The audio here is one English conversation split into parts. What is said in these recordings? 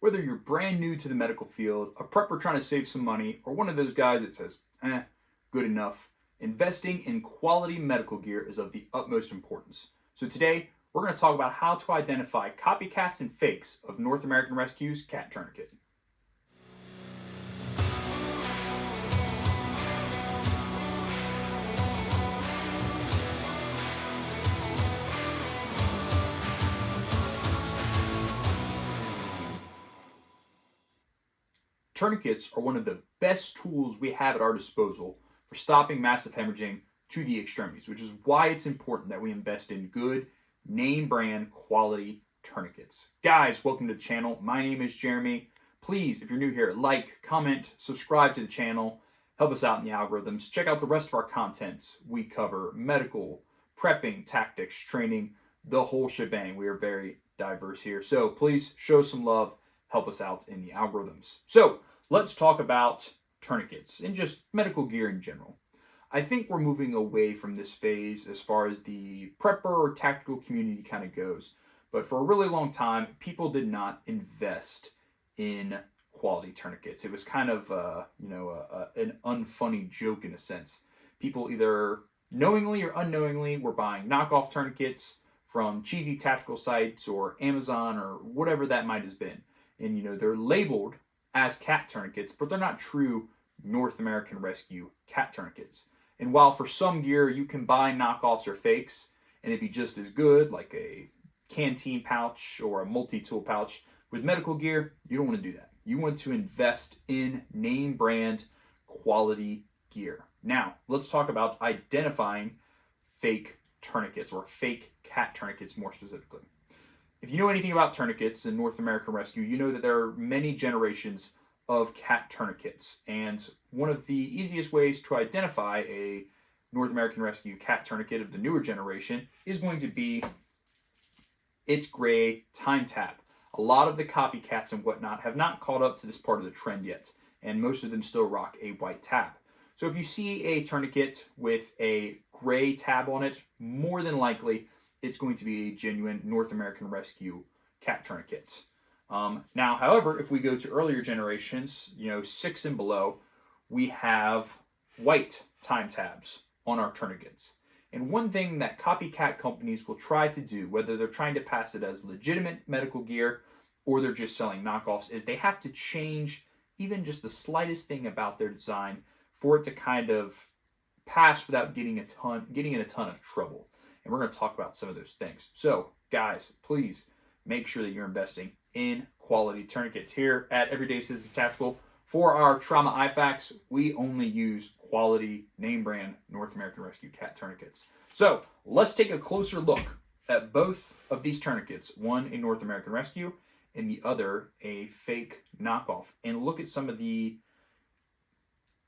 Whether you're brand new to the medical field, a prepper trying to save some money, or one of those guys that says, good enough, investing in quality medical gear is of the utmost importance. So today, we're going to talk about how to identify copycats and fakes of North American Rescue's cat tourniquet. Tourniquets are one of the best tools we have at our disposal for stopping massive hemorrhaging to the extremities, which is why it's important that we invest in good, name brand quality tourniquets. Guys, welcome to the channel. My name is Jeremy. Please, if you're new here, like, comment, subscribe to the channel, help us out in the algorithms. Check out the rest of our content. We cover medical, prepping, tactics, training, the whole shebang. We are very diverse here. So please show some love, help us out in the algorithms. So let's talk about tourniquets and just medical gear in general. I think we're moving away from this phase as far as the prepper or tactical community kind of goes. But for a really long time, people did not invest in quality tourniquets. It was kind of, an unfunny joke in a sense. People either knowingly or unknowingly were buying knockoff tourniquets from cheesy tactical sites or Amazon or whatever that might have been. And, they're labeled as cat tourniquets, but they're not true North American Rescue cat tourniquets. And while for some gear you can buy knockoffs or fakes, and it'd be just as good, like a canteen pouch or a multi-tool pouch, with medical gear, you don't want to do that. You want to invest in name brand quality gear. Now, let's talk about identifying fake tourniquets or fake cat tourniquets more specifically. If you know anything about tourniquets in North American Rescue, you know that there are many generations of cat tourniquets. And one of the easiest ways to identify a North American Rescue cat tourniquet of the newer generation is going to be its gray time tab. A lot of the copycats and whatnot have not caught up to this part of the trend yet, and most of them still rock a white tab. So if you see a tourniquet with a gray tab on it, more than likely it's going to be a genuine North American Rescue cat tourniquet. Now, however, if we go to earlier generations, 6 and below, we have white time tabs on our tourniquets. And one thing that copycat companies will try to do, whether they're trying to pass it as legitimate medical gear or they're just selling knockoffs, is they have to change even just the slightest thing about their design for it to kind of pass without getting in a ton of trouble. And we're going to talk about some of those things. So, guys, please make sure that you're investing in quality tourniquets. Here at Everyday Citizens Tactical, for our trauma IFACs, we only use quality name brand North American Rescue cat tourniquets. So, let's take a closer look at both of these tourniquets, one a North American Rescue and the other a fake knockoff, and look at some of the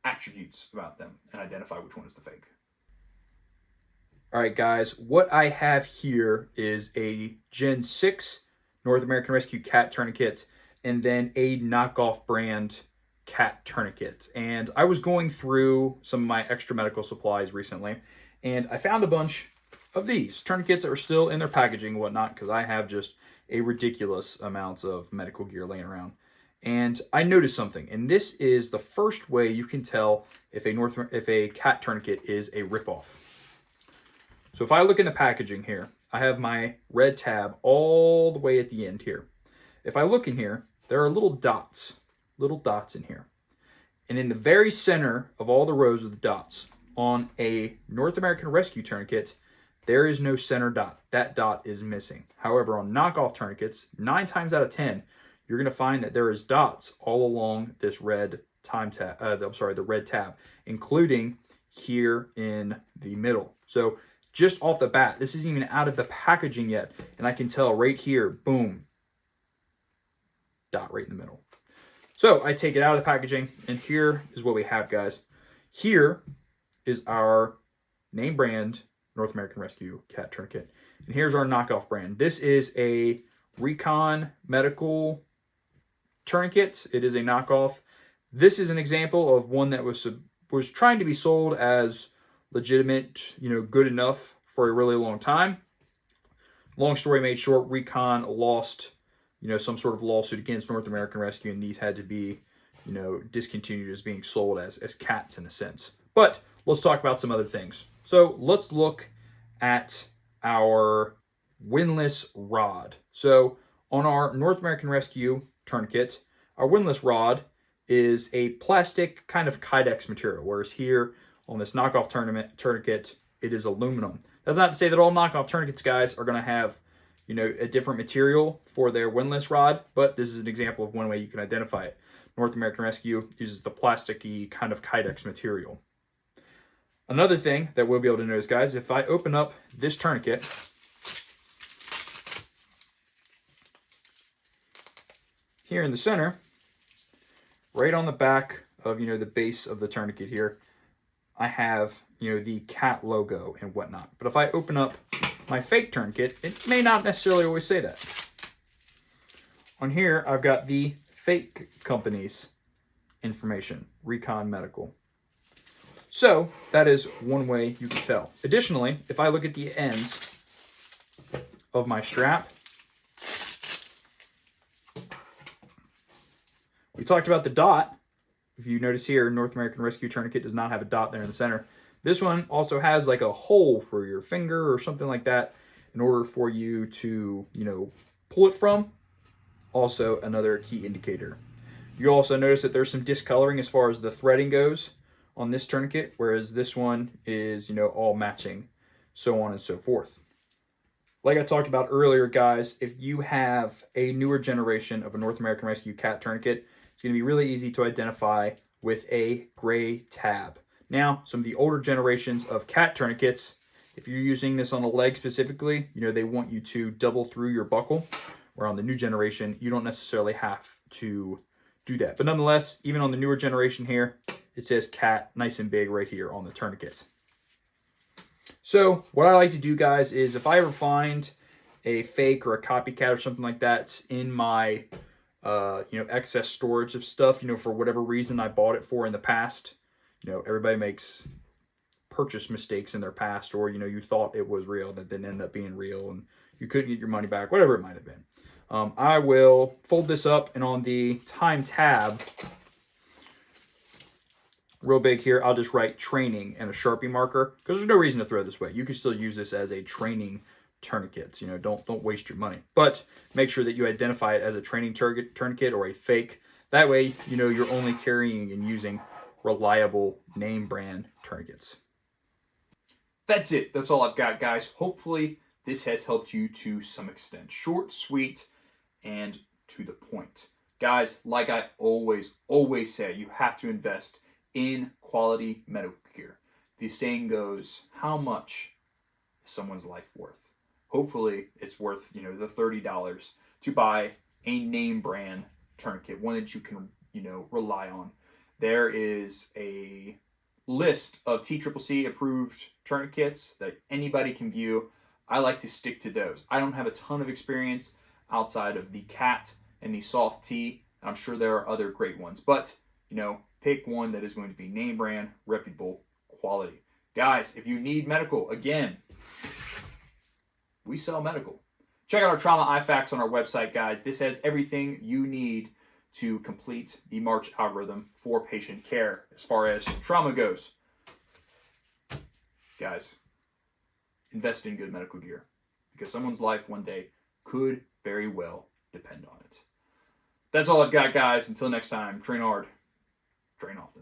attributes about them and identify which one is the fake. All right, guys, what I have here is a Gen 6 North American Rescue cat tourniquet and then a knockoff brand cat tourniquet. And I was going through some of my extra medical supplies recently, and I found a bunch of these tourniquets that are still in their packaging and whatnot, because I have just a ridiculous amount of medical gear laying around. And I noticed something, and this is the first way you can tell if a cat tourniquet is a ripoff. So if I look in the packaging here, I have my red tab all the way at the end here. If I look in here, there are little dots in here. And in the very center of all the rows of the dots, on a North American Rescue tourniquet, there is no center dot. That dot is missing. However, on knockoff tourniquets, 9 times out of 10, you're going to find that there is dots all along this red the red tab, including here in the middle. So just off the bat, this isn't even out of the packaging yet, and I can tell right here, boom, dot right in the middle. So I take it out of the packaging, and here is what we have, guys. Here is our name brand North American Rescue cat tourniquet, and here's our knockoff brand. This is a Recon Medical tourniquet. It is a knockoff. This is an example of one that was trying to be sold as legitimate, good enough for a really long time. Long story made short, Recon lost some sort of lawsuit against North American Rescue, and these had to be, discontinued as being sold as cats in a sense. But let's talk about some other things. So let's look at our windlass rod. So on our North American Rescue tourniquet, our windlass rod is a plastic kind of Kydex material, whereas here on this knockoff tourniquet, it is aluminum. That's not to say that all knockoff tourniquets, guys, are going to have, a different material for their windlass rod, but this is an example of one way you can identify it. North American Rescue uses the plasticky kind of Kydex material. Another thing that we'll be able to notice, guys, if I open up this tourniquet, here in the center, right on the back of, the base of the tourniquet here, I have, the cat logo and whatnot. But if I open up my fake tourniquet, it may not necessarily always say that. On here, I've got the fake company's information, Recon Medical. So that is one way you can tell. Additionally, if I look at the ends of my strap, we talked about the dot. If you notice here, North American Rescue tourniquet does not have a dot there in the center. This one also has like a hole for your finger or something like that in order for you to, pull it from. Also another key indicator. You also notice that there's some discoloring as far as the threading goes on this tourniquet, whereas this one is, all matching, so on and so forth. Like I talked about earlier, guys, if you have a newer generation of a North American Rescue cat tourniquet, it's going to be really easy to identify with a gray tab. Now, some of the older generations of cat tourniquets, if you're using this on a leg specifically, they want you to double through your buckle, where on the new generation, you don't necessarily have to do that. But nonetheless, even on the newer generation here, it says cat nice and big right here on the tourniquet. So what I like to do, guys, is if I ever find a fake or a copycat or something like that in my excess storage of stuff, for whatever reason I bought it for in the past. Everybody makes purchase mistakes in their past, or, you thought it was real that didn't end up being real and you couldn't get your money back, whatever it might have been. I will fold this up, and on the time tab, real big here, I'll just write training and a Sharpie marker, because there's no reason to throw this away. You can still use this as a training tourniquet. Don't waste your money, but make sure that you identify it as a training tourniquet or a fake. That way, you're only carrying and using reliable name brand tourniquets. That's it. That's all I've got, guys. Hopefully this has helped you to some extent. Short, sweet, and to the point. Guys, like I always say, you have to invest in quality medical gear. The saying goes, how much is someone's life worth? Hopefully it's worth, the $30 to buy a name brand tourniquet, one that you can, rely on. There is a list of TCCC approved tourniquets that anybody can view. I like to stick to those. I don't have a ton of experience outside of the cat and the soft T. I'm sure there are other great ones, but pick one that is going to be name brand, reputable, quality. Guys, if you need medical, again, we sell medical. Check out our trauma IFAKs on our website, guys. This has everything you need to complete the March algorithm for patient care as far as trauma goes. Guys, invest in good medical gear, because someone's life one day could very well depend on it. That's all I've got, guys. Until next time, train hard, train often.